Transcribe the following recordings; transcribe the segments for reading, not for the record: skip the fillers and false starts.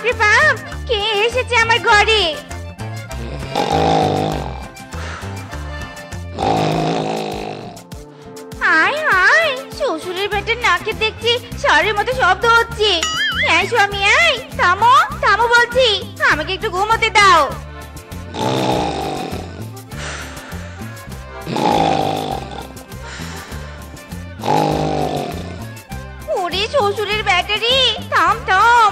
বাপরে বাপ, কে এসেছে আমার ঘরে? হায় হায়, শ্বশুরের বেটার নাকে দেখছি ষাঁড়ের মতো শব্দ হচ্ছে। এই স্বামী, এই থামো থামো বলছি, আমাকে একটু ঘুমোতে দাও। ওরে শ্বশুরের ব্যাটারি, থাম থাম,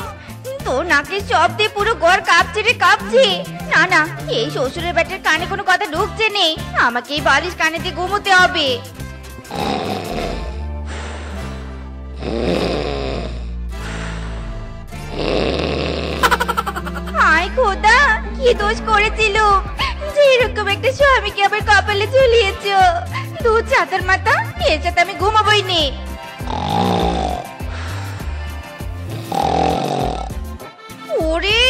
তোর নাকের শব্দে পুরো ঘর কাঁপছে রে, কাঁপছে। না না, এই শ্বশুরের ব্যাটার কানে কোনো কথা ঢুকছে নেই, আমাকে এই বালিশ কানে দিয়ে ঘুমোতে হবে। হায় খোদা, কি দোষ করেছিল যে এরকম একটা স্বামীকে আবার কপালে ঝুলিয়েছ? দুধ ছাতার মাথা, এর সাথে আমি ঘুমাবোই নে। ওরে,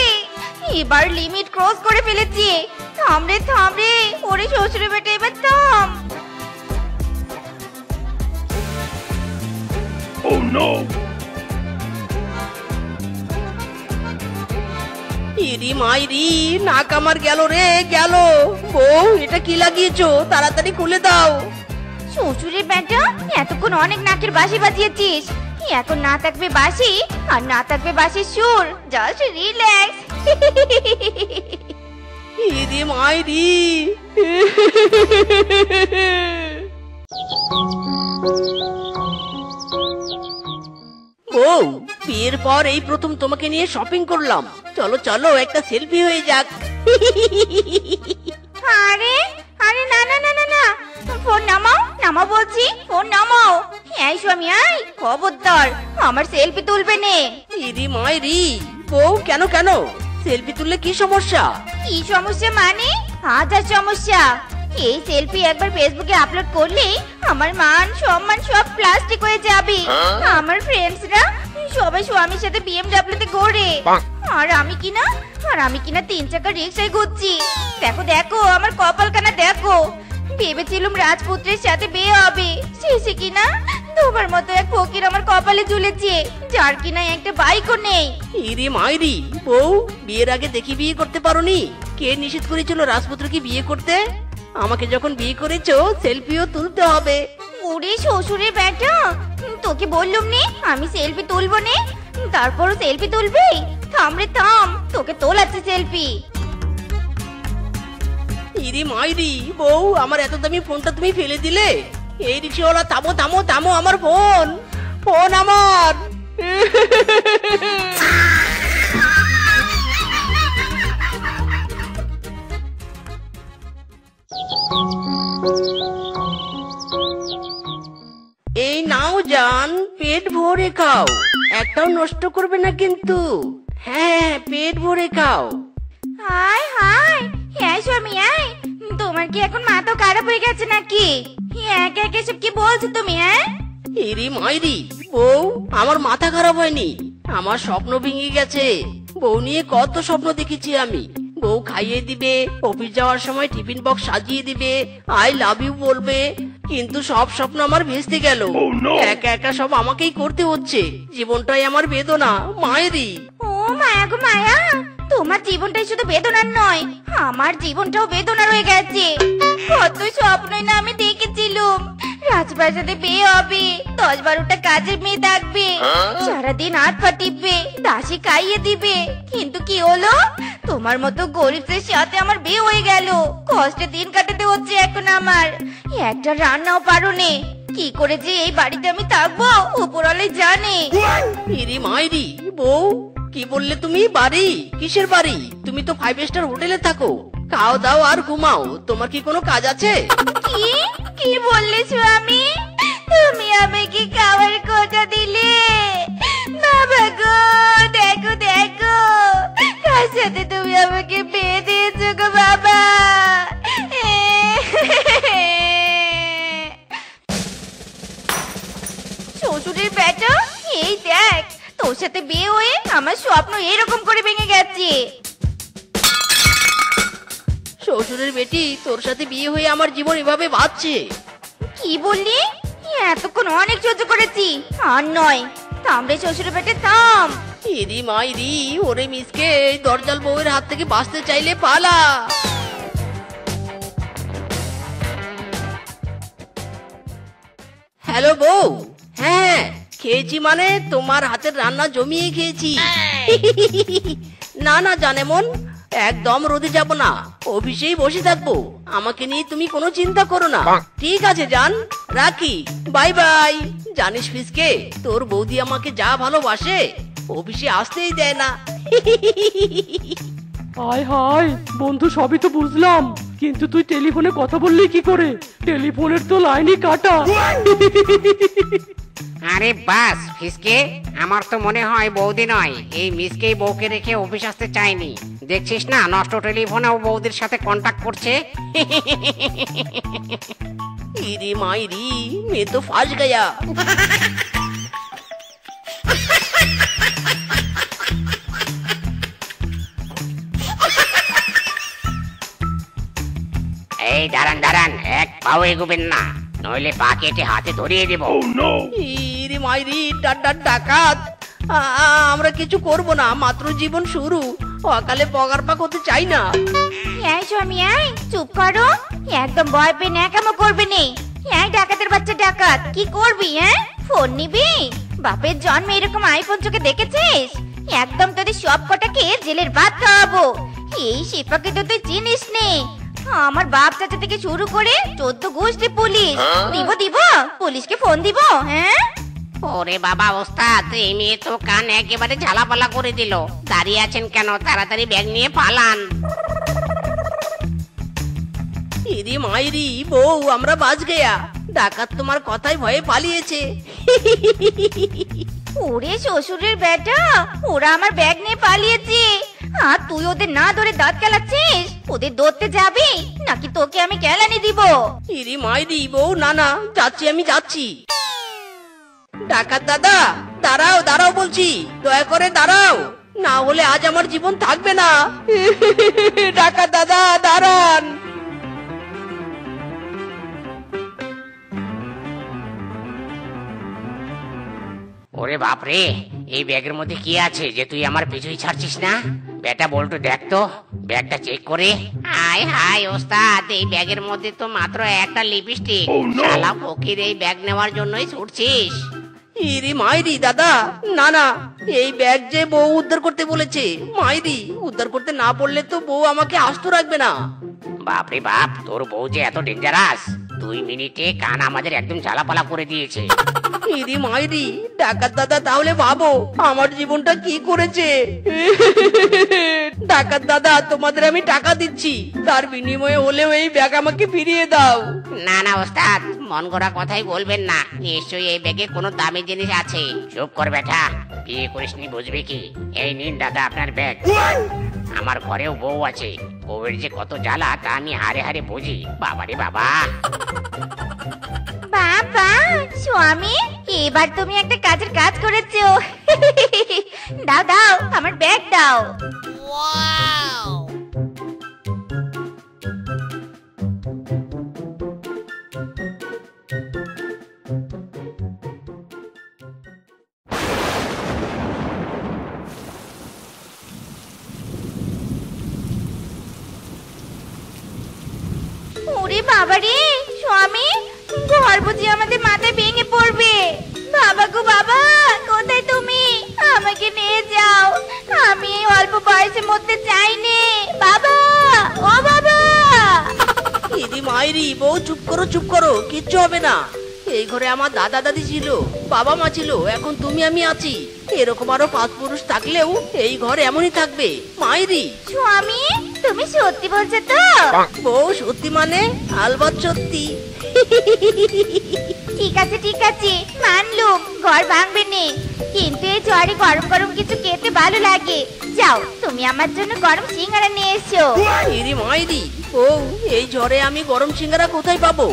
এবার লিমিট ক্রস করে ফেলেছি। থাম রে থাম রে, ওরে শ্বশুরের বেটা এবার থাম। Oh no! ইরি মাইরি, নাক আমার গেল রে, গেল। বউ, এটা কি লাগিয়েছো? তাড়াতাড়ি খুলে দাও। শ্বশুরের বেটা, এতক্ষণ অনেক নাকের বাঁশি বাজিয়েছিস, এখন না থাকবে বাঁশি আর না থাকবে বাঁশির সুর। Just relax. ইরি মাইরি। বউ, বিয়ের পর এই প্রথম তোমাকে নিয়ে শপিং করলাম। চলো চলো, একটা সেলফি হয়ে যাক। আরে আরে, না না না না না, ফোন নামাও নামাও বলছি, ফোন নামাও। এই স্বামী, আই খবরদার, আমার সেলফি তুলবে নে। ইরি মাইরি, বউ কেন কেন? সেলফি তুললে কি সমস্যা? কি সমস্যা মানে? হাজার সমস্যা। এই সেলফি একবার ফেসবুকে আপলোড করলে আমার মান সম্মান সব প্লাস্টিক হয়ে যাবে। আমার ফ্রেন্ডসরা সবাই স্বামীর সাথে BMW তে ঘোরে, আর আমি কিনা 3 চাকার রিক্সায় ঘুরছি। দেখো দেখো আমার কপালখানা দেখো, ভেবেছিলাম রাজপুত্রের সাথে বিয়ে হবে, শেষে কিনা তোমার মতো এক ফকির আমার কপালে ঝুলেছে, যার কিনা একটা বাইকও নেই। ইরি মাইরি, বউ বিয়ের আগে দেখি বিয়ে করতে পারোনি? কে নিষেধ করেছিল রাজপুত্রকে বিয়ে করতে? আমাকে যখন বিয়ে করেছো, সেলফিও তুলতে হবে। ওরে শ্বশুরের বেটা, তোকে বললুম নে আমি সেলফি তুলবো নে, তারপরও সেলফি তুলবি? থাম রে থাম, তোকে তোলাচ্ছে সেলফি। ইরি মাইরি, বউ আমার এত দামি ফোনটা তুমি ফেলে দিলে। এই রিক্সাওয়ালা, থামো থামো থামো, আমার ফোন, ফোন আমার। এই নাও জান, পেট ভরে খাও, একটাও নষ্ট করবে না কিন্তু। হ্যাঁ, পেট ভরে খাও। হায় হায়, হ্যাঁ স্বামী, আয় তোমার কি এখন মাথা খারাপ হয়ে গেছে নাকি? একে একে সব কি বলছো তুমি? হ্যাঁ ইরি মাইরি, বউ আমার মাথা খারাপ হয়নি, আমার স্বপ্ন ভেঙে গেছে। বউ নিয়ে কত স্বপ্ন দেখেছি আমি। বউ খাইয়ে দিবে, অফিস যাওয়ার সময় টিফিন বক্স সাজিয়ে দিবে, আই লাভ ইউ বলবে, কিন্তু সব স্বপ্ন আমার ভেস্তে গেল। একা একা সব আমাকেই করতে হচ্ছে, জীবনটাই আমার বেদনা। মায়েরি, ও মায়া গো মায়া, তোমার জীবনটাই শুধু বেদনার নয়, আমার জীবনটাও বেদনা রয়ে গেছে। কত স্বপ্নই না আমি দেখেছিলাম, রাজপ্রাসাদে বিয়ে হবে, 10-12টা কাজের মেয়ে থাকবে, সারাদিন হাত পা টিপবে, দাসী খাইয়ে দিবে, কিন্তু কি হলো? তোমার মতো গরিবদের সাথে আমার বিয়ে হয়ে গেল। কষ্টে দিন কাটাতে হচ্ছে এখন আমার, একটা রান্নাও পারোনে। কি করে যে এই বাড়িতে আমি থাকবো উপরওয়ালাই জানে। ইরি মাইরি, বউ কি বললে তুমি? বাড়ি? কিসের বাড়ি? তুমি তো 5 স্টার হোটেলে থাকো, খাও দাও আর ঘুমাও, তোমার কি কোনো কাজ আছে? কি কি বললে স্বামী? তুমি আমাকে খাওয়ার কথা দিলে? বাবা গো, দেখো দেখো কার সাথে তুমি আমাকে বিয়ে দিয়েছো গো বাবা। শ্বশুরের বেটা, এই দেখ তোর সাথে বিয়ে হয়ে আমার স্বপ্ন এরকম করে ভেঙে গেছে। শ্বশুরের বেটি, তোর সাথে বিয়ে হয়ে আমার জীবন এভাবে বাঁচছে। কি বললি? এতক্ষণ অনেক সহ্য করেছি, আর নয়। থাম রে শ্বশুরের বেটে থাম। ইরি মাইরি, ওরে মিসকে, এই দরজাল বউয়ের হাত থেকে বাঁচতে চাইলে পালা। হ্যালো বউ। হ্যাঁ, খেয়েছি মানে তোমার হাতের রান্না জমিয়ে খেয়েছি। না না জানেমন, একদম রোদে যাব না, অফিসেই বসে থাকবো। আমাকে নিয়ে তুমি কোনো চিন্তা করো না। ঠিক আছে জান, রাখি, বাই বাই। জানিস ফিসকে, তোর বৌদি আমাকে যা ভালোবাসে, অফিসে আসতেই দেয় না। হায় হায় বন্ধু, সবই তো বুঝলাম, কিন্তু তুই টেলিফোনে কথা বললি কি করে? টেলিফোনের তো লাইনই কাটা। আরে বাস ফিসকে, আমার তো মনে হয় বৌদি নয়, এই মিসকেই বউকে রেখে অফিস আসতে চায়নি। দেখছিস না, নষ্ট টেলিফোনেও বৌদির সাথে কন্টাক্ট করছে। ইরি মাইরি, মে তো ফাঁস গয়া। এই দাঁড়ান দাঁড়ান, এক পাও এগোবেন না, নইলে পা কেটে হাতে ধরিয়ে দেব। ইরি মাইরি, ডাকাত। আমরা কিছু করব না, মাত্র জীবন শুরু, অকালে পগার পাক হতে চাই না। এই স্বামী, এই চুপ করো, একদম ভয় পেয়ে ন্যাকামো করবে নে। এই ডাকাতের বাচ্চা ডাকাত, কি করবি? ফোন নিবি? বাপের জন্মে এরকম আইফোন চোখে দেখেছিস? একদম তোদের সব কটাকে জেলের ভাত খাওয়াবো। এই শিপাকে তো তুই চিনিস নে, আমার বাপ চাচা থেকে শুরু করে 14 গোষ্ঠী পুলিশ। দিব পুলিশকে ফোন দিব। হ্যাঁ ওরে বাবা ওস্তাদ, এই মেয়ে তো কান একেবারে ঝালাপালা করে দিল। দাঁড়িয়ে আছেন কেন? তাড়াতাড়ি ব্যাগ নিয়ে পালান। ইরি মাইরি, বউ আমরা বাজ গেয়া। ডাকাত তোমার কথাই ভয়ে পালিয়েছে। ওরে শ্বশুরের বেটা, ওরা আমার ব্যাগ নিয়ে পালিয়েছে, আর তুই ওদের না ধরে দাঁত কেলাচ্ছিস? ওদের ধরতে যাবি নাকি তোকে আমি কেলানি দিব? ইরি মাইরি, বউ না না, যাচ্ছি, আমি যাচ্ছি। ডাকাত দাদা, দাঁড়াও দাঁড়াও বলছি, দয়া করে দাঁড়াও, না হলে আজ আমার জীবন থাকবে না। ডাকাত দাদা দাঁড়ান। ওরে বাপরে, এই ব্যাগের মধ্যে কি আছে যে তুই আমার পিছুই ছাড়ছিস না? বেটা বল্টু, দেখ তো ব্যাগটা চেক করে। হায় হায় ওস্তাদ, এই ব্যাগের মধ্যে তো মাত্র একটা লিপস্টিক। শালা ফকির, এই ব্যাগ নেওয়ার জন্যই ছুটছিস? ইরি মাইরি দাদা, না না, এই ব্যাগ যে বউ উদ্ধার করতে বলেছে। মাইরি, উদ্ধার করতে না বললে তো বউ আমাকে আস্ত রাখবে না। বাপরে বাপ, তোর বউ যে এত ডেঞ্জারাস, 2 মিনিটে কান আমাদের একদম ঝালাপালা করে দিয়েছে। ইরি মাইরি, ডাকাত দাদা তাহলে ভাবো আমার জীবনটা কি করেছে। ডাকাত দাদা, তোমাদের আমি টাকা দিচ্ছি, তার বিনিময়ে হলেও এই ব্যাগ আমাকে ফিরিয়ে দাও। না না ওস্তাদ, মন গড়া কথাই বলবেন না, নিশ্চয়ই এই ব্যাগে কোনো দামি জিনিস আছে। চুপ কর বেটা, বিয়ে করিসনি বুঝবি কি? এই নিন দাদা আপনার ব্যাগ। আমার ঘরেও বউ আছে, বউয়ের যে কত জ্বালা তা আমি হারে হারে বুঝি। বাবারে বাবা। বাবা স্বামী, এবার তুমি একটা কাজের কাজ করেছো। দাও দাও, আমার ব্যাগ দাও। ওরে বাবারে স্বামী, ঘর বুঝি আমাদের মাথায় ভেঙে পড়বে। বাবা গো বাবা, কোথায় তুমি? আমাকে নিয়ে যাও, আমি এই অল্প বয়সে মরতে চাইনি। বাবা, ও বাবা। ইরি মাইরি, বউ চুপ করো চুপ করো, কিচ্ছু হবে না। এই ঘরে আমার দাদা দাদি ছিল, বাবা মা ছিল, এখন তুমি আমি আছি। এরকম আরো 5 পুরুষ থাকলেও এই ঘর এমনই থাকবে। মাইরি। স্বামী, তুমি সত্যি বলছো তো? বউ সত্যি মানে আলবাত সত্যি। ঠিক আছে, মানলুম ঘর ভাঙবে নে, কিন্তু এই ঝড়ে গরম গরম কিছু খেতে ভালো লাগে। যাও, তুমি আমার জন্য গরম সিঙ্গারা নিয়ে এসো। ইরি মাইরি, বউ এই ঝড়ে আমি গরম সিঙ্গারা কোথায় পাবো?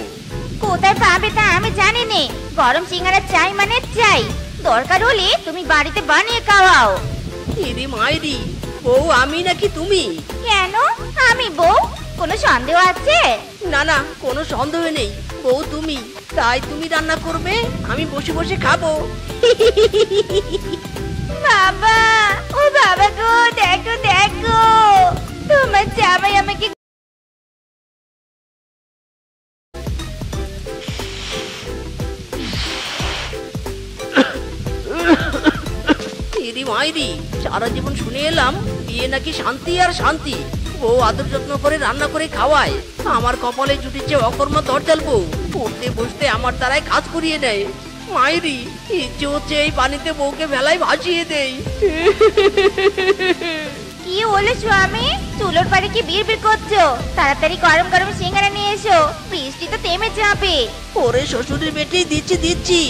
কোথায় পাবে তা আমি জানি নে, গরম সিঙ্গারা চাই মানে চাই, দরকার হলে তুমি বাড়িতে বানিয়ে খাওয়াও। ইরি মাইরি, বউ আমি নাকি তুমি? কেন আমি বউ? কোনো সন্দেহ আছে? না না, কোনো সন্দেহ নেই, বউ তুমি। তাই তুমি রান্না করবে, আমি বসে বসে খাবো। বাবা, ও বাবা গো, দেখো দেখো, তোমার জামাই আমাকে ইরি মাইরি, সারা জীবন শুনে এলাম বিয়ে নাকি শান্তি আর শান্তি। বউ আদর যত্ন করে রান্না করে খাওয়ায়, আমার কপালে জুটিছে অকর্মা দরজাল বউ। পড়তে বসতে আমার দ্বারাই কাজ করিয়ে নেয়। মাইরি, ইচ্ছে হচ্ছে এই পানিতে বউকে ভেলায় ভাসিয়ে দেই। কি হলো স্বামী? চুলোর পাড়ে কি বিড়বিড় করছো? তাড়াতাড়ি গরম গরম সিঙ্গারা নিয়ে এসো, বৃষ্টি তো থেমে যাবে। ওরে শ্বশুরের বেটি, দিচ্ছি দিচ্ছি।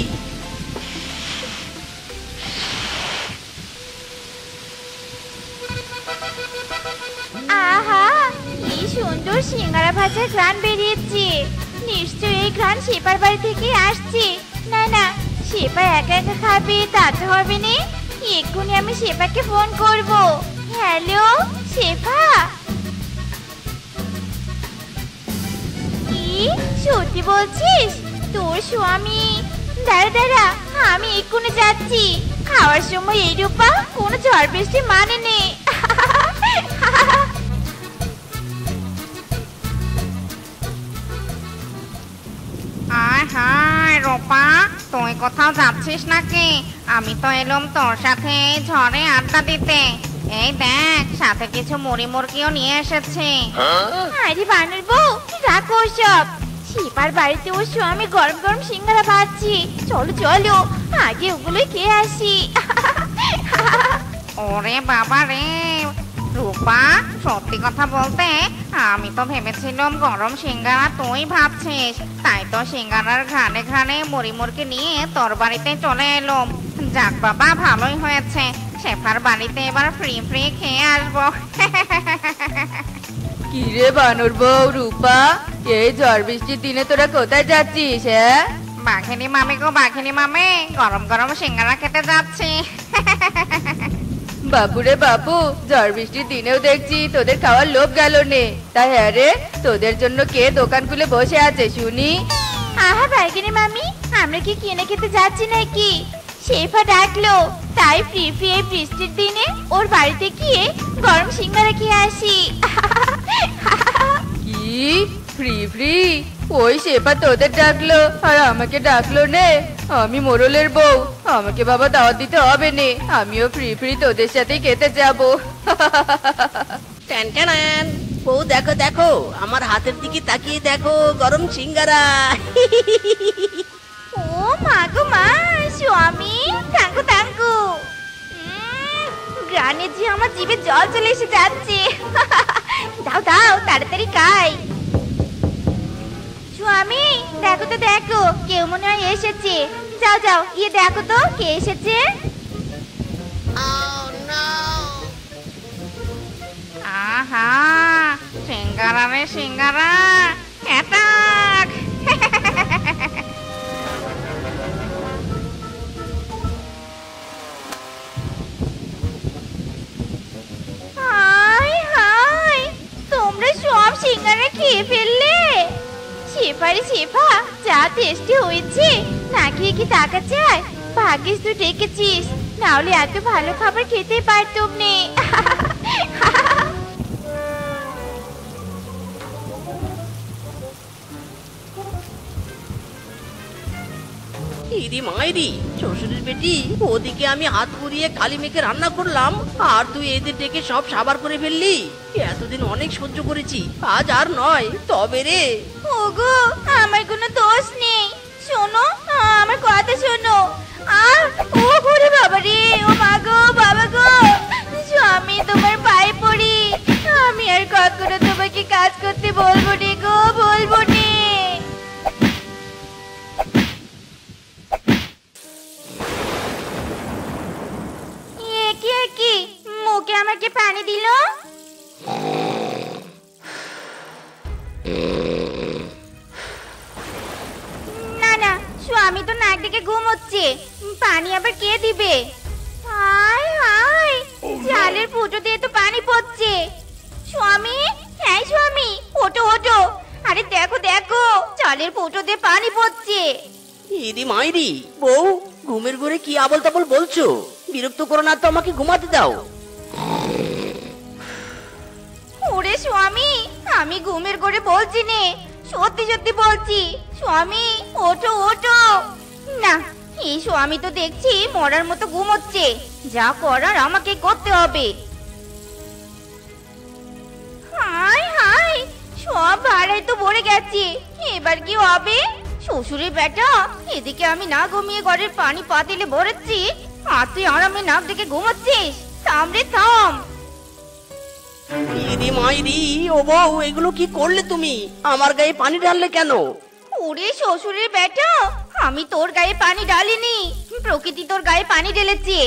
আহা, কি সুন্দর সিঙ্গারা ভাজার ঘ্রাণ বেরিয়েছে। নিশ্চয়ই এই ঘ্রাণ শেফার বাড়ি থেকে আসছে। না না, শেফা একা একা খাবে তা তো হবে না। এক্ষুনি আমি শেফাকে ফোন করব। হ্যালো শেফা। কি সত্যি বলছিস? তোর স্বামী? দাঁড়া দাঁড়া, আমি এক্ষুনি যাচ্ছি। খাওয়ার সময় এই রূপা কোনো ঝড় বৃষ্টি মানে নেই। হায় হায় রূপা, তুই কোথাও যাচ্ছিস নাকি? আমি তো এলাম তোর সাথে এই ঝড়ে আড্ডা দিতে। এই দেখ, সাথে কিছু মুড়ি মুরগিও নিয়ে এসেছি। আরে বানর বউ, রাখো সব। শিপার বাড়িতে ওর স্বামী গরম গরম সিঙ্গারা ভাজছি। চলো চলো, আগে ওগুলোই খেয়ে আসি। ওরে বাবা রে রূপা, সত্যি কথা বলতে আমি তো ভেবেছিলাম গরম সিঙ্গারা তুই ভাবছিস, তাই তো সিঙ্গারার ঘ্রাণে ঘ্রাণে মুড়ি মুরগি নিয়ে তোর বাড়িতে চলে এলাম। যাক বাবা, ভালোই হয়েছে, শেফার বাড়িতে এবার ফ্রি ফ্রি খেয়ে আসবো। কি রে বানর বউ রূপা, এই ঝড় বৃষ্টির দিনে তোরা কোথায় যাচ্ছিস? হ্যাঁ, বাঘিনী মামি গো বাঘিনী মামি, গরম গরম সিঙ্গারা খেতে যাচ্ছি। বাপুরে বাপু, ঝড় বৃষ্টির দিনেও দেখছি তোদের খাওয়ার লোভ গেল নে। তা হ্যাঁ রে, তোদের জন্য কে দোকান খুলে বসে আছে শুনি? আহা বাইগিনী মামি, আমরা কি কিনে খেতে যাচ্ছি নাকি? শেফা ডাকলো, তাই ফ্রি ফ্রি এই বৃষ্টির দিনে ওর বাড়িতে গিয়ে গরম সিঙ্গারা খেয়ে আসি। কি ফ্রি ফ্রি? ওই শেফা তোদের ডাকলো আর আমাকে ডাকলো নে? আমি মোরলের বউ, আমাকে বাবা দাওয়াত দিতে হবে নে, আমিও ফ্রি ফ্রি তোদের সাথে খেতে যাবো। ট্যান ট্যান, বউ দেখো দেখো, আমার হাতের দিকে তাকিয়ে দেখো, গরম সিঙ্গারা। ও মা গো মা, স্বামী থাঙ্কু থাঙ্কু। গ্রানে যে আমার জিভে জল চলে এসে যাচ্ছে। দাও দাও, তাড়াতাড়ি খাই। স্বামী দেখো তো দেখো, কেউ মনে হয় এসেছে। যাও যাও, গিয়ে দেখো তো কে এসেছে। আহা, সিঙ্গারা রে সিঙ্গারা, অ্যাটাক! হাই হাই, তোমরা সব সিঙ্গারা খেয়ে ফেললে? শেফারে শেফা, যা টেস্টি হয়েছে, না খেয়ে কি টাকা চায়? ভাগ্যিস তুই ডেকেছিস, নাহলে এত ভালো খাবার খেতে পারতুম নে। ইরি মাইরি, শ্বশুরের বেটি, ওদিকে আমি হাত পুড়িয়ে কালি মেখে রান্না করলাম, আর তুই এদের ডেকে সব সাবার করে ফেললি। এতদিন অনেক সহ্য করেছি, আজ আর নয়। তবে রে, ওগো, আমার কোনো দোষ নেই। শোনো, আমার কথা শোনো। আর ও ঘুরে বাবা রে, ও মা গো বাবা গো, স্বামী তোমার পায়ে পড়ি, আমি আর কখনো তোমাকে কাজ করতে বলবো নে গো, বলবো নে। একে কি মুখে আমাকে পানি দিল? না না, স্বামী তো নাক ডেকে ঘুমোচ্ছে, পানি আবার কে দিবে? হায় হায়, জালের ফুটো দিয়ে তো পানি পড়ছে। স্বামী, হ্যাঁ স্বামী, ওঠো ওঠো। আরে দেখো দেখো, জালের ফুটো দিয়ে পানি পড়ছে। ইরি মাইরি, বউ ঘুমের ঘরে কি আবল তাবল বলছো? বিরক্ত করো না তো, আমাকে ঘুমাতে দাও। ওরে স্বামী, আমি ঘুমের ঘরে বলছি নে, সত্যি সত্যি বলছি। স্বামী ওঠো ওঠো। না, এই স্বামী তো দেখছি মরার মতো ঘুমোচ্ছে। যা করার আমাকে করতে হবে। হায় হায়, সব ভাড়ায় তো ভরে গেছে, এবার কি হবে? শ্বশুরের বেটা, এদিকে আমি না ঘুমিয়ে ঘরের পানি পাতিলে ভরেছি, আর তুই আরামে নাক ডেকে ঘুমাচ্ছিস। থাম রে থাম। ইরি মাইরি, ও বউ, এগুলো কি করলে তুমি? আমার গায়ে পানি ঢাললে কেন? ওরে শ্বশুরের বেটা, আমি তোর গায়ে পানি ঢালিনি, প্রকৃতি তোর গায়ে পানি ঢেলেছে।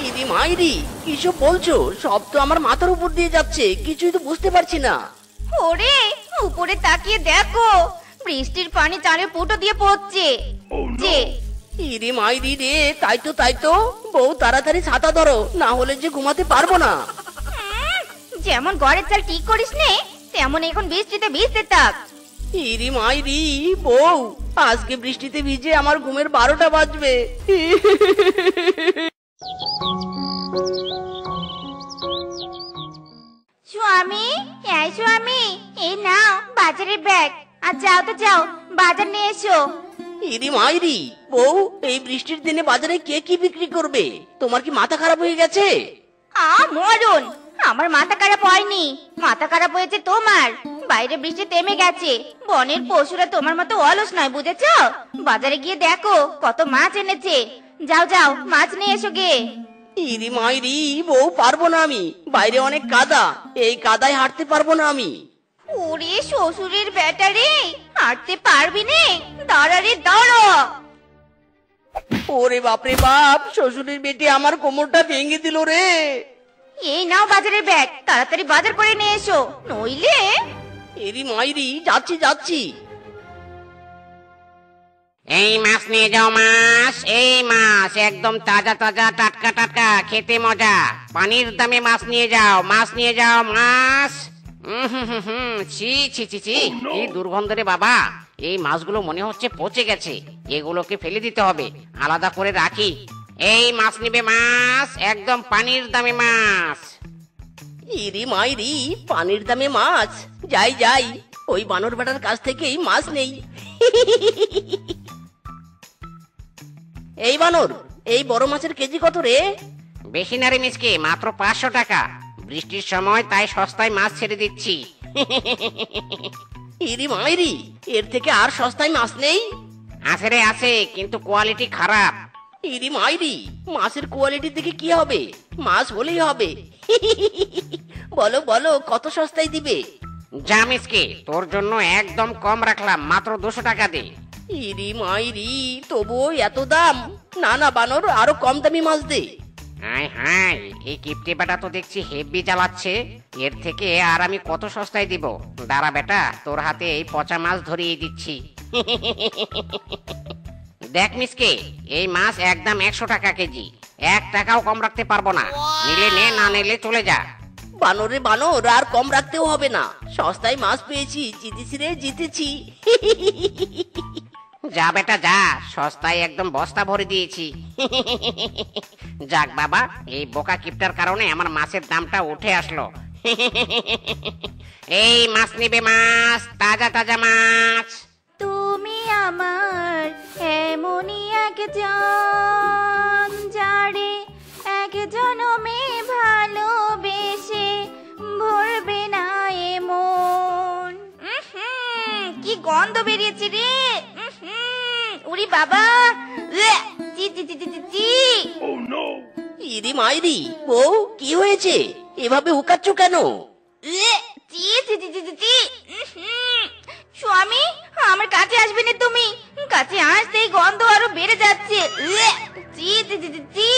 ইরি মাইরি, কিসব বলছো? সব তো আমার মাথার উপর দিয়ে যাচ্ছে, কিছুই তো বুঝতে পারছি না। ওরে, উপরে তাকিয়ে দেখো, বৃষ্টির পানি চালে ফুটো দিয়ে পড়ছে। যে ইরি মাইরি রে, তাই তো তাই তো। বউ তাড়াতাড়ি ছাতা ধরো, না হলে যে ঘুমাতে পারবো না। যেমন ঘরের চাল ঠিক করিস নে, তেমন এখন বৃষ্টিতে ভিজতে থাক। ইরি মাইরি, বউ, আজকে বৃষ্টিতে ভিজে আমার ঘুমের 12টা বাজবে। স্বামী, এই স্বামী, এই নাও বাজারের ব্যাগ, আর যাও তো যাও, বাজার নিয়ে এসো। ইরি মাইরি, বউ, এই বৃষ্টির দিনে বাজারে কে কি বিক্রি করবে? তোমার কি মাথা খারাপ হয়ে গেছে? মরণ, আমার মাথা খারাপ হয়নি, মাথা খারাপ হয়েছে তোমার। বাইরে বৃষ্টি থেমে গেছে, বনের পশুরা তোমার মতো অলস নয়, বুঝেছো? বাজারে গিয়ে দেখো কত মাছ এনেছে। যাও যাও, মাছ নিয়ে এসো গে। ইরি মাইরি, বউ, পারবো না আমি, বাইরে অনেক কাদা, এই কাদায় হাঁটতে পারবো না আমি। ওরে শ্বশুরের বেটা রে, হাঁটতে পারবি নে? দাঁড়া রে দাঁড়া। ওরে বাপরে বাপ, শ্বশুরের বেটে আমার কোমরটা ভেঙে দিল রে। এই নাও বাজারের ব্যাগ, তাড়াতাড়ি বাজার করে নিয়ে এসো, নইলে। এরি মাইরি, যাচ্ছি যাচ্ছি। এই মাছ নিয়ে যাও, মাছ, এই মাছ একদম তাজা তাজা, টাটকা টাটকা, খেতে মজা। পানির দামে মাছ নিয়ে যাও, মাছ নিয়ে যাও, মাছ। ছি ছি ছি ছি, কি দুর্গন্ধ রে বাবা। এই মাছগুলো মনে হচ্ছে পচে গেছে, এগুলোকে ফেলে দিতে হবে, আলাদা করে রাখি। এই মাছ নিবে, মাছ একদম পানির দামে মাছ। ইরি মাইরি, পানির দামে মাছ? যাই যাই, ওই বানর বেটার কাছ থেকেই মাছ নেই। এই বানর, এই বড় মাছের কেজি কত রে? বেশি না রে মিসকে, মাত্র 500 টাকা। বৃষ্টির সময় তাই সস্তায় মাছ ছেড়ে দিচ্ছি। ইরি মাইরি, এর থেকে আর সস্তায় মাছ নেই? আছে রে আছে, কিন্তু কোয়ালিটি খারাপ। ইরি মাইরি, মাছের কোয়ালিটি দেখে কি হবে? মাছ হলেই হবে। বলো বলো, কত সস্তায় দিবে? যা মিসকে, তোর জন্য একদম কম রাখলাম, মাত্র 200 টাকা দে। ইরি মাইরি, তবুও এত দাম? না না বানর, আরো কম দামি মাছ দে। হাই হাই, এই কিপটে বেটা তো দেখছি হেব্বি চালাচ্ছে। এর থেকে আর আমি কত সস্তায় দিব? দাঁড়া বেটা, তোর হাতে এই পচা মাছ ধরিয়ে দিচ্ছি। দেখ মিসকে, এই মাছ একদম 100 টাকা কেজি, 1 টাকাও কম রাখতে পারবো না। নিলে নে, না নিলে চলে যা। বানরে বানর, আর কম রাখতেও হবে না, সস্তায় মাছ পেয়েছি, জিতেছি রে, জিতেছি। যা বেটা যা, সস্তায় একদম বস্তা ভরে দিয়েছি। যাক বাবা, এই বোকা কিপটার কারণে আমার মাছের দামটা উঠে আসলো। এই মাছ নিবে, মাছ তাজা তাজা মাছ। তুমি আমার এমনই একজন, যারে এক জনমে ভালোবেসে ভরবে না এমন। কি গন্ধ বেরিয়েছে রে! উরি বাবা, জি জি জি জি জি। ইরি মাইরি, বউ, কি হয়েছে? এভাবে হুকাচ্ছ কেন? জি জি জি জি জি। স্বামী, আমার কাছে আসবে না তুমি, কাছে আসতেই গন্ধ আরো বেড়ে যাচ্ছে। জি জি জি জি জি।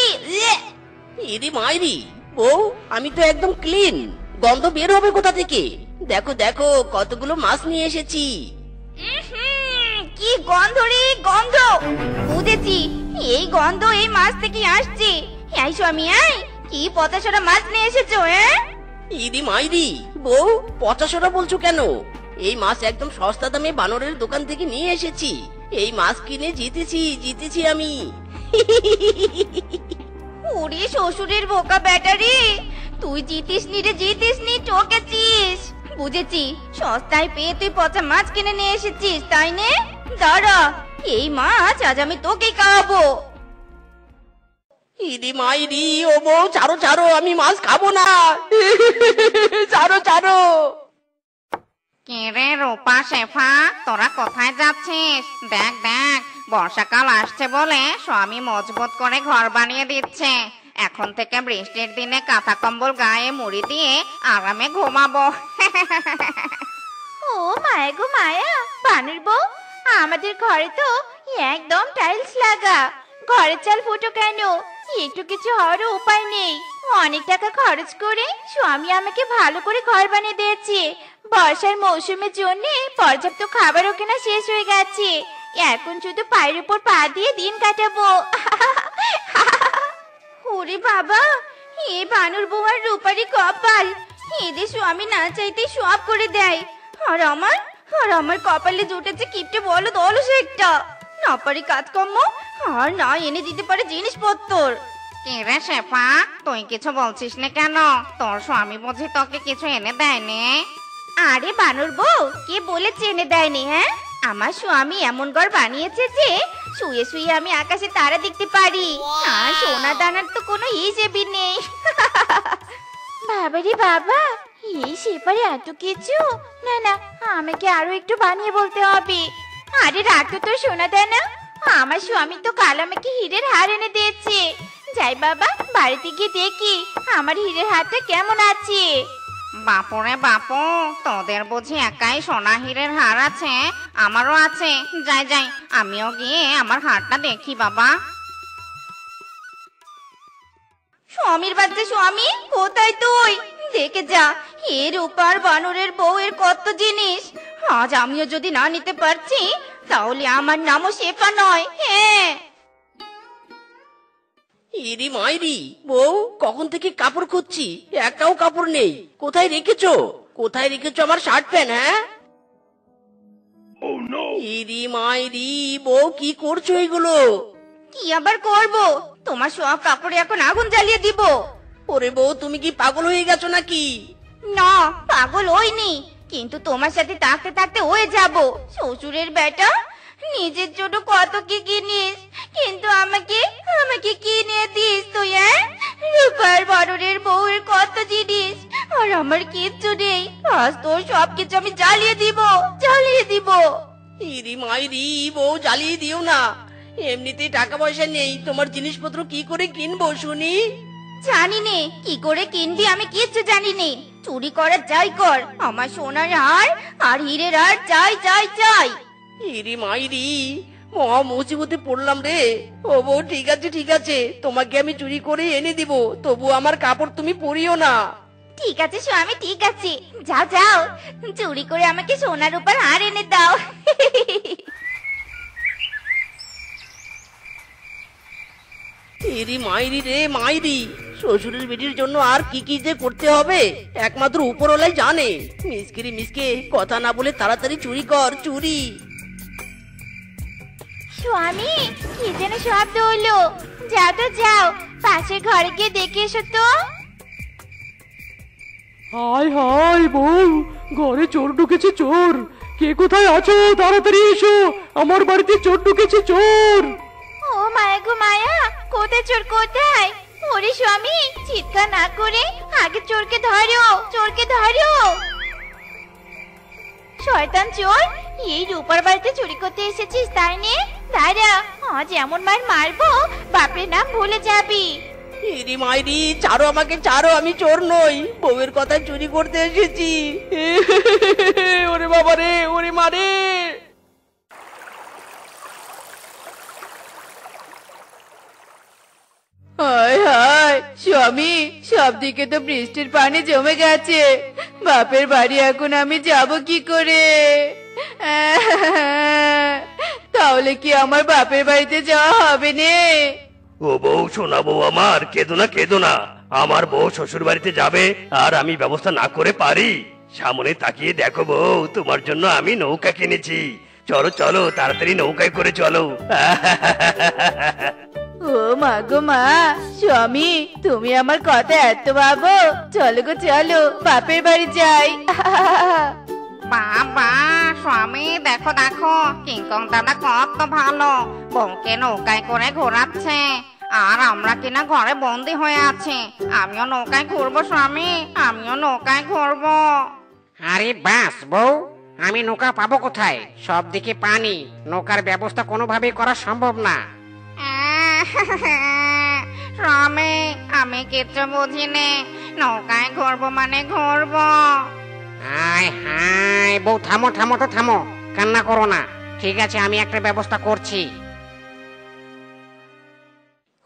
ইরি মাইরি, বউ, আমি তো একদম ক্লিন, গন্ধ বের হবে কোথা থেকে? দেখো দেখো, কতগুলো মাছ নিয়ে এসেছি। কি গন্ধ রে, গন্ধ! বুঝেছি, এই গন্ধ এই মাছ থেকে আসছে। এই স্বামী, আয়, কি পচাশোরা মাছ নিয়ে এসেছো? ইরি মাইরি, বউ, 50 বলছো কেন? এই মাছ একদম সস্তা দামে বানরের দোকান থেকে নিয়ে এসেছি। এই মাছ কিনে জিতেছি, জিতেছি আমি। ওরে শ্বশুরের বোকা ব্যাটারি, তুই জিতিসনি রে জিতিসনি, ঠকেছিস। বুঝেছি, সস্তায় পেয়ে তুই পচা মাছ কিনে নিয়ে এসেছিস, তাই নে? দাঁড়া, এই মাছ আজ আমি তোকে খাওয়াবো। ইদি মাইরি, ও বউ ছাড়ো ছাড়ো, আমি মাছ খাবো না। ছাড়ো ছাড়ো। কে রে রূপা, শেফা, তোরা কোথায় যাচ্ছিস? দেখ দেখ, বর্ষাকাল আসছে বলে স্বামী মজবুত করে ঘর বানিয়ে দিচ্ছে। এখন থেকে বৃষ্টির দিনে কাঁথা কম্বল গায়ে মুড়ি দিয়ে আরামে ঘুমাবো। ও মায়া গো মায়া, বানর বউ, আমাদের ঘরে তো একদম টাইলস লাগা, ঘরের চাল ফুটো কেন? একটু কিছু হওয়ারও উপায় নেই। অনেক টাকা খরচ করে স্বামী আমাকে ভালো করে ঘর বানিয়ে দিয়েছে। বর্ষার মৌসুমের জন্য পর্যাপ্ত খাবারও কেনা শেষ হয়ে গেছে। এখন শুধু পায়ের উপর পা দিয়ে দিন কাটাবো। ওরে বাবা, এ বানর বউ আর রূপারি কপাল, এদের স্বামী না চাইতে সব করে দেয়। আর আমার কপালে জুটেছে কিপটে বলো দলস একটা, না পারি কাজকর্ম আর না এনে দিতে পারে জিনিসপত্র। কে রে শেফা, তুই কিছু বলছিস না কেন? তোর স্বামী বুঝি তোকে কিছু এনে দেয়নি? আরে বানর বউ, কে বলেছে এনে দেয়নি? হ্যাঁ, আমার স্বামী এমন ঘর বানিয়েছে যে শুয়ে শুয়ে আমি আকাশে তারা দেখতে পারি। আর সোনা দানার তো কোনো হিসেবই নেই। বাবারে বাবা, এই সেপারে এত কিছু! না না, আমাকে আরো একটু বানিয়ে বলতে হবে। আরে রাখো তো সোনা দানা, আমার স্বামী তো কাল আমাকে হীরের হার এনে দিয়েছে। যাই বাবা, বাড়িতে গিয়ে দেখি আমার হীরের হারটা কেমন আছে। বাপুরে বাপু, তোদের বুঝি একাই সোনা হীরের হার আছে? আমারও আছে। যাই যাই, আমিও গিয়ে আমার হারটা দেখি বাবা। স্বামীর বাচ্চা স্বামী, কোথায় তুই? দেখে যা, এর উপার বানরের বউয়ের কত জিনিস। আজ আমিও যদি না নিতে পারছি, তাহলে আমার নামও শেফা নয়। হ্যাঁ, ইরি মাইরি, বউ কখন থেকে কাপড় খুঁজছি, একটাও কাপড় নেই। কোথায় রেখেছো? কোথায় রেখেছো আমার শার্ট প্যান্ট? হ্যাঁ, ইরি মাইরি, বউ কি করছো এগুলো? কি আবার করব? তোমার সব কাপড়ে এখন আগুন জ্বালিয়ে দিব। ওরে বউ, তুমি কি পাগল হয়ে গেছো নাকি? না, পাগল হইনি, কিন্তু তোমার সাথে থাকতে থাকতে হয়ে যাব। শ্বশুরের বেটা, নিজের জন্য কত কি কিনিস, কিন্তু আমাকে আমাকে কিনে দিস তুই? হ্যাঁ, রূপার বড়রের বউয়ের কত জিনিস, আর আমার কিচ্ছু নেই। আজ তোর সবকিছু আমি জ্বালিয়ে দিব, জ্বালিয়ে দিব। ইরি মাইরি, বউ জ্বালিয়ে দিও না। এমনিতেই টাকা পয়সা নেই, তোমার জিনিসপত্র কি করে কিনবো শুনি? জানি নে কি করে কিনবি, আমি কিচ্ছু জানি নে। চুরি করার যাই কর, আমার সোনার হার আর হীরের হার চাই চাই চাই। ইরি মাইরি, মহা মুসিবতে পড়লাম রে। ও বউ, ঠিক আছে ঠিক আছে, তোমাকে আমি চুরি করে এনে দিব, তবু আমার কাপড় তুমি পরিও না। ঠিক আছে স্বামী, ঠিক আছে, যাও যাও, চুরি করে আমাকে সোনার উপর হার এনে দাও। ইরি মাইরি রে মাইরি, শ্বশুরের বেটির জন্য আর কি কি যে করতে হবে একমাত্র উপরওয়ালাই জানে। মিসকিরি মিসকে কথা না বলে তাড়াতাড়ি চুরি কর, চুরি। স্বামী, কি যেন শব্দ হলো? যাও তো যাও, পাশের ঘরে গিয়ে দেখে এসো তো। হায় হায় বউ, ঘরে চোর ঢুকেছে, চোর! কে কোথায় আছো? তাড়াতাড়ি এসো, আমার বাড়িতে চোর ঢুকেছে, চোর! ও মায়া গো মায়া, কোথায় চোর কোথায়? ওরে স্বামী, চিৎকার না করে আগে চোরকে ধরো, চোরকে ধরো। শয়তান চোর, এই রূপার বাড়িতে চুরি করতে এসেছিস তাই নে? দাঁড়া, আজ এমন মার মারবো বাপের নাম ভুলে যাবি। ইরি মাইরি, ছাড়ো আমাকে ছাড়ো, আমি চোর নই, বউয়ের কথা চুরি করতে এসেছি। ওরে বাবা রে, ওরে মারে। হায় হায় স্বামী, সব দিকে তো বৃষ্টির পানি জমে গেছে। বাপের বাড়ি এখন আমি যাব কি করে? তাহলে কি আমার বাপের বাড়িতে যাওয়া হবে নে? ও বউ, শোনা বউ আমার, কেঁদো না কেঁদো না। আমার বউ শ্বশুর বাড়িতে যাবে আর আমি ব্যবস্থা না করে পারি? সামনে তাকিয়ে দেখো বউ, তোমার জন্য আমি নৌকা কিনেছি। চলো চলো, তাড়াতাড়ি নৌকায় করে চলো। ও ও মা গো মা, স্বামী তুমি আমার কথা এত ভাবো? চলো গো চলো, বাপের বাড়ি যাই। বাবা স্বামী, দেখো দেখো কিংকং দাদা কত ভালো, বউকে নৌকায় করে ঘোরাচ্ছে, আর আমরা কিনা ঘরে বন্দি হয়ে আছি। আমিও নৌকায় ঘুরবো স্বামী, আমিও নৌকায় ঘুরবো। আরে বাস বউ, আমি নৌকা পাবো কোথায়? সব দিকে পানি, নৌকার ব্যবস্থা কোনোভাবেই করা সম্ভব না। স্বামী আমি কিচ্ছু বুঝিনি, নৌকায় ঘুরবো মানে ঘুরবো। হায় হায় বউ, থামো থামো তো থামো, কান্না করো না। ঠিক আছে, আমি একটা ব্যবস্থা করছি।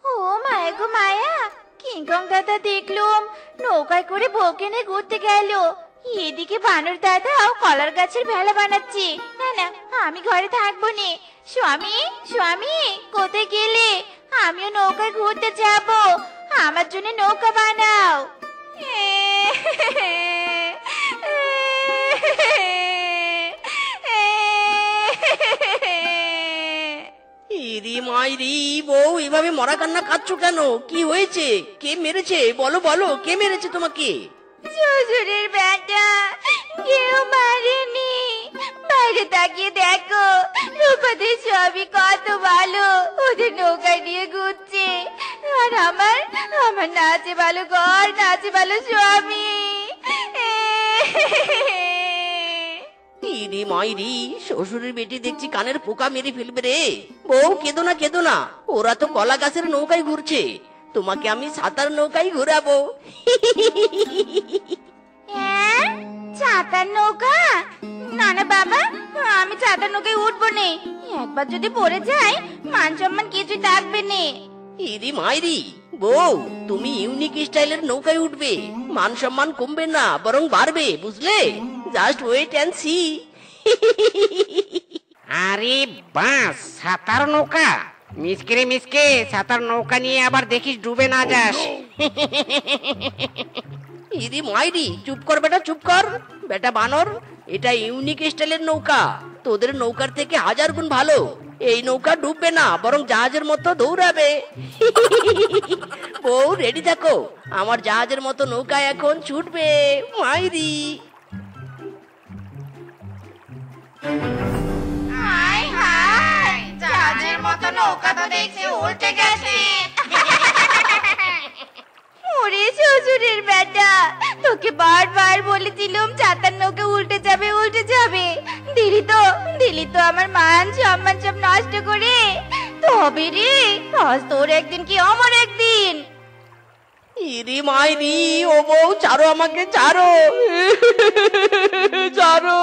ও মায়া গো মায়া, কিংকং দাদা দেখলুম নৌকায় করে বউকে নিয়ে ঘুরতে গেল। এদিকে বানর দাদাও কলার গাছের ভেলা বানাচ্ছে। না না, আমি ঘরে থাকবো নে। স্বামী স্বামী, কোথায় গেলে? আমিও নৌকায় ঘুরতে যাব, আমার জন্য নৌকা বানাও। ইরি মাইরি, বউ এভাবে মরা কান্না কাঁদছো কেন? কি হয়েছে? কে মেরেছে? বলো বলো, কে মেরেছে তোমাকে? শ্বশুরের বেটা, কেউ মারেনি। বাইরে তাকিয়ে দেখো, রূপাদের সবই কত ভালো, ওদের নৌকায় নিয়ে ঘুরছে। আর আমার আমার নাচে ভালো ঘর, নাচে ভালো স্বামী। ইরি মাইরি, শ্বশুরের বেটি দেখছি কানের পোকা মেরে ফেলবে রে। বউ কেঁদো না কেঁদো না, ওরা তো কলা গাছের নৌকায় ঘুরছে, তোমাকে আমি ছাতার নৌকায় ঘুরাবো। হ্যাঁ, ছাতার নৌকা? না না বাবা, আমি ছাতার নৌকায় উঠবো নে। একবার যদি পড়ে যাই, মান সম্মান কিছুই থাকবে নে। ইরি মাইরি, বউ তুমি ইউনিক স্টাইলের নৌকায় উঠবে, মান সম্মান কমবে না, বরং বাড়বে, বুঝলে? Just wait and see. আরে বাস, সাঁতার নৌকা? মিসকে রে মিসকে, সাঁতার নৌকা নিয়ে আবার দেখিস ডুবে না যাস। ইরি মাইরি, চুপ কর বেটা, চুপ কর। বেটা বানর, এটা ইউনিক স্টাইলের নৌকা, তোদের নৌকার থেকে 1000 গুণ ভালো। এই নৌকা ডুববে না, বরং জাহাজের মতো দৌড়াবে। বউ রেডি থাকো, আমার জাহাজের মতো নৌকা এখন ছুটবে। মাইরি। হায় হায়, জাহাজের মতো নৌকা তো দেখছি উল্টে গেছে। ওরে শ্বশুরের বেটা, তোকে বারবার বলেছিলাম ছাতার নৌকা উল্টে যাবে উল্টে যাবে। দিলি তো আমার মান সম্মান সব নষ্ট করে। তবে রে, আজ তোর একদিন কি আমার একদিন। ইরি মাইরি, ও বউ ছাড়ো আমাকে, ছাড়ো, ছাড়ো।